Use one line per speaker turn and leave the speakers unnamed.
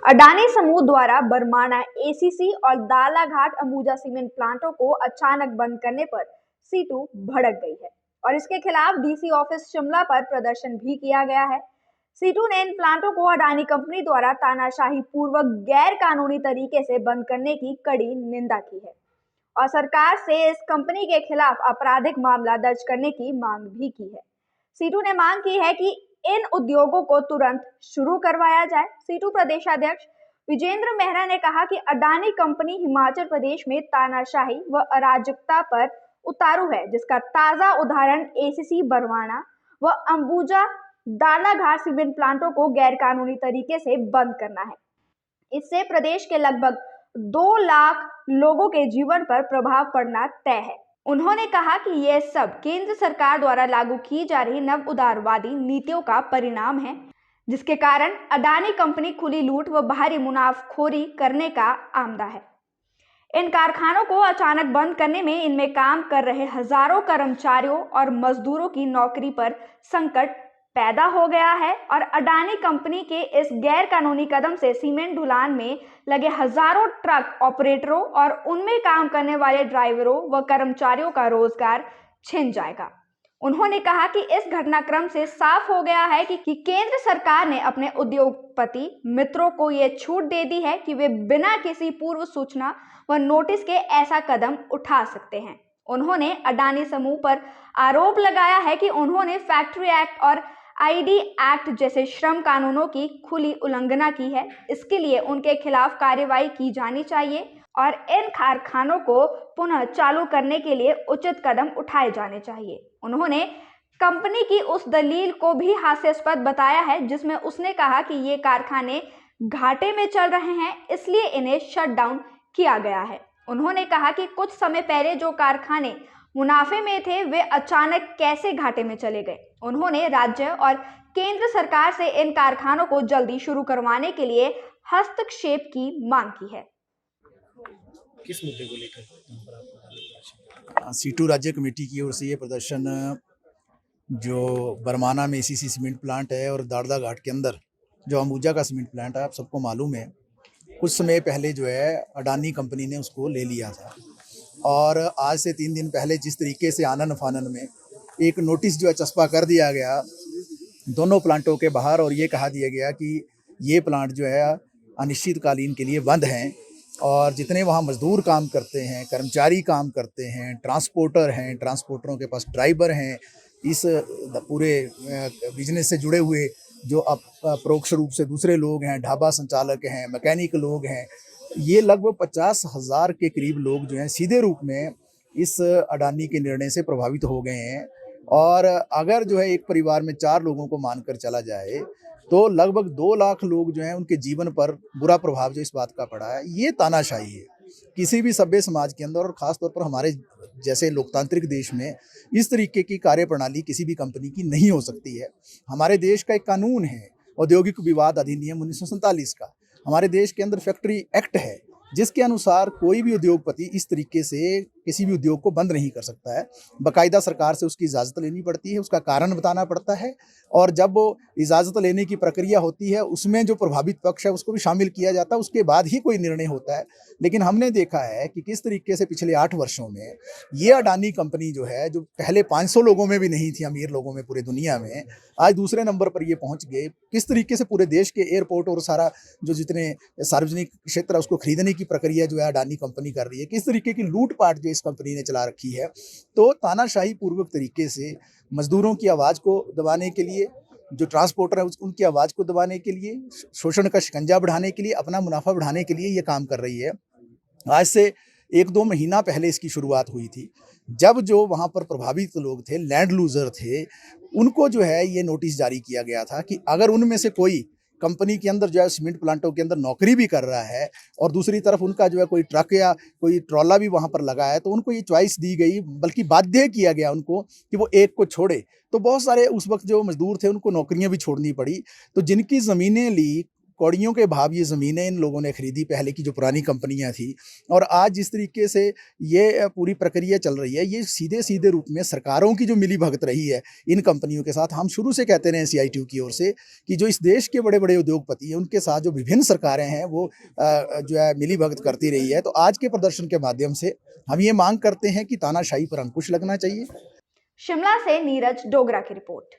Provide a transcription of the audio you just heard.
अडानी समूह द्वारा बरमाणा एसीसी और दालाघाट अंबुजा सीमेंट प्लांटों को अचानक बंद करने पर सीटू भड़क गई है और इसके खिलाफ डीसी ऑफिस शिमला पर प्रदर्शन भी किया गया है। सीटू ने इन प्लांटों को अडानी कंपनी द्वारा तानाशाही पूर्वक गैर कानूनी तरीके से बंद करने की कड़ी निंदा की है और सरकार से इस कंपनी के खिलाफ आपराधिक मामला दर्ज करने की मांग भी की है। सीटू ने मांग की है कि इन उद्योगों को तुरंत शुरू करवाया जाए। सीटू प्रदेशाध्यक्ष विजेंद्र मेहरा ने कहा कि अडानी कंपनी हिमाचल प्रदेश में तानाशाही व अराजकता पर उतारू है, जिसका ताजा उदाहरण एसीसी बरवाणा व अंबुजा दालाघाट सीमेंट प्लांटों को गैर कानूनी तरीके से बंद करना है। इससे प्रदेश के लगभग 2 लाख लोगों के जीवन पर प्रभाव पड़ना तय है। उन्होंने कहा कि यह सब केंद्र सरकार द्वारा लागू की जा रही नव उदारवादी नीतियों का परिणाम है, जिसके कारण अडानी कंपनी खुली लूट व भारी मुनाफाखोरी करने का आमदा है। इन कारखानों को अचानक बंद करने में इनमें काम कर रहे हजारों कर्मचारियों और मजदूरों की नौकरी पर संकट पैदा हो गया है और अडानी कंपनी के इस गैर कानूनी कदम से सीमेंट ढुलान में लगे हजारों ट्रक ऑपरेटरों और उनमें काम करने वाले ड्राइवरों व कर्मचारियों का रोजगार छिन जाएगा। उन्होंने कहा कि इस घटनाक्रम से साफ हो गया है कि केंद्र सरकार ने अपने उद्योगपति मित्रों को यह छूट दे दी है कि वे बिना किसी पूर्व सूचना व नोटिस के ऐसा कदम उठा सकते हैं। उन्होंने अडानी समूह पर आरोप लगाया है कि उन्होंने फैक्ट्री एक्ट और आईडी एक्ट जैसे श्रम कानूनों की खुली उल्लंघना की है। इसके लिए उनके खिलाफ कार्रवाई की जानी चाहिए और इन कारखानों को पुनः चालू करने के लिए उचित कदम उठाए जाने चाहिए। उन्होंने कंपनी की उस दलील को भी हास्यास्पद बताया है जिसमें उसने कहा कि ये कारखाने घाटे में चल रहे हैं, इसलिए इन्हें शट डाउन किया गया है। उन्होंने कहा कि कुछ समय पहले जो कारखाने मुनाफे में थे वे अचानक कैसे घाटे में चले गए। उन्होंने राज्य और केंद्र सरकार से इन कारखानों को जल्दी शुरू करवाने के लिए हस्तक्षेप की मांग की है।
किस मुद्दे को लेकर
सीटू राज्य कमेटी की ओर से ये प्रदर्शन जो बरमाना में एसीसी सीमेंट प्लांट है और दाड़दा घाट के अंदर जो अंबुजा का सीमेंट प्लांट है, आप सबको मालूम है कुछ समय पहले जो है अडानी कंपनी ने उसको ले लिया था और आज से 3 दिन पहले जिस तरीके से आनन फानन में एक नोटिस जो है चस्पा कर दिया गया दोनों प्लांटों के बाहर और ये कहा दिया गया कि ये प्लांट जो है अनिश्चितकालीन के लिए बंद हैं और जितने वहाँ मजदूर काम करते हैं, कर्मचारी काम करते हैं, ट्रांसपोर्टर हैं, ट्रांसपोर्टरों के पास ड्राइवर हैं, इस पूरे बिजनेस से जुड़े हुए जो परोक्ष रूप से दूसरे लोग हैं, ढाबा संचालक हैं, मैकेनिक लोग हैं, ये लगभग 50,000 के करीब लोग जो हैं सीधे रूप में इस अडानी के निर्णय से प्रभावित हो गए हैं। और अगर जो है एक परिवार में 4 लोगों को मानकर चला जाए तो लगभग 2 लाख लोग जो हैं उनके जीवन पर बुरा प्रभाव जो इस बात का पड़ा है। ये तानाशाही है किसी भी सभ्य समाज के अंदर और ख़ास तौर पर हमारे जैसे लोकतांत्रिक देश में इस तरीके की कार्यप्रणाली किसी भी कंपनी की नहीं हो सकती है। हमारे देश का एक कानून है औद्योगिक विवाद अधिनियम 1947 का, हमारे देश के अंदर फैक्ट्री एक्ट है जिसके अनुसार कोई भी उद्योगपति इस तरीके से किसी भी उद्योग को बंद नहीं कर सकता है। बाकायदा सरकार से उसकी इजाज़त लेनी पड़ती है, उसका कारण बताना पड़ता है और जब वो इजाज़त लेने की प्रक्रिया होती है उसमें जो प्रभावित पक्ष है उसको भी शामिल किया जाता है, उसके बाद ही कोई निर्णय होता है। लेकिन हमने देखा है कि किस तरीके से पिछले 8 वर्षों में ये अडानी कंपनी जो है, जो पहले 500 लोगों में भी नहीं थी, अमीर लोगों में पूरे दुनिया में, आज दूसरे नंबर पर ये पहुँच गए। किस तरीके से पूरे देश के एयरपोर्ट और सारा जो जितने सार्वजनिक क्षेत्र है उसको खरीदने की प्रक्रिया जो है अडानी कंपनी कर रही है, किस तरीके की लूटपाट जो इस कंपनी ने चला रखी है। तो तानाशाही पूर्वक तरीके से मजदूरों की आवाज़ को दबाने के लिए, जो ट्रांसपोर्टर है उनकी आवाज़ को दबाने के लिए, शोषण का शिकंजा बढ़ाने के लिए, अपना मुनाफा बढ़ाने के लिए ये काम कर रही है। आज से 1-2 महीना पहले इसकी शुरुआत हुई थी, जब जो वहाँ पर प्रभावित लोग थे, लैंड लूजर थे, उनको जो है ये नोटिस जारी किया गया था कि अगर उनमें से कोई कंपनी के अंदर जो है सीमेंट प्लांटों के अंदर नौकरी भी कर रहा है और दूसरी तरफ उनका जो है कोई ट्रक या कोई ट्रॉला भी वहाँ पर लगा है, तो उनको ये चॉइस दी गई, बल्कि बाध्य किया गया उनको कि वो एक को छोड़े। तो बहुत सारे उस वक्त जो मजदूर थे उनको नौकरियां भी छोड़नी पड़ी। तो जिनकी ज़मीनें ली कौड़ियों के भाव ये ज़मीनें इन लोगों ने खरीदी पहले की जो पुरानी कंपनियां थी। और आज जिस तरीके से ये पूरी प्रक्रिया चल रही है, ये सीधे सीधे रूप में सरकारों की जो मिली भगत रही है इन कंपनियों के साथ। हम शुरू से कहते रहे CITU की ओर से कि जो इस देश के बड़े बड़े उद्योगपति हैं उनके साथ जो विभिन्न सरकारें हैं वो जो है मिली भगत करती रही है। तो आज के प्रदर्शन के माध्यम से हम ये मांग करते हैं कि तानाशाही पर अंकुश लगना चाहिए।
शिमला से नीरज डोगरा की रिपोर्ट।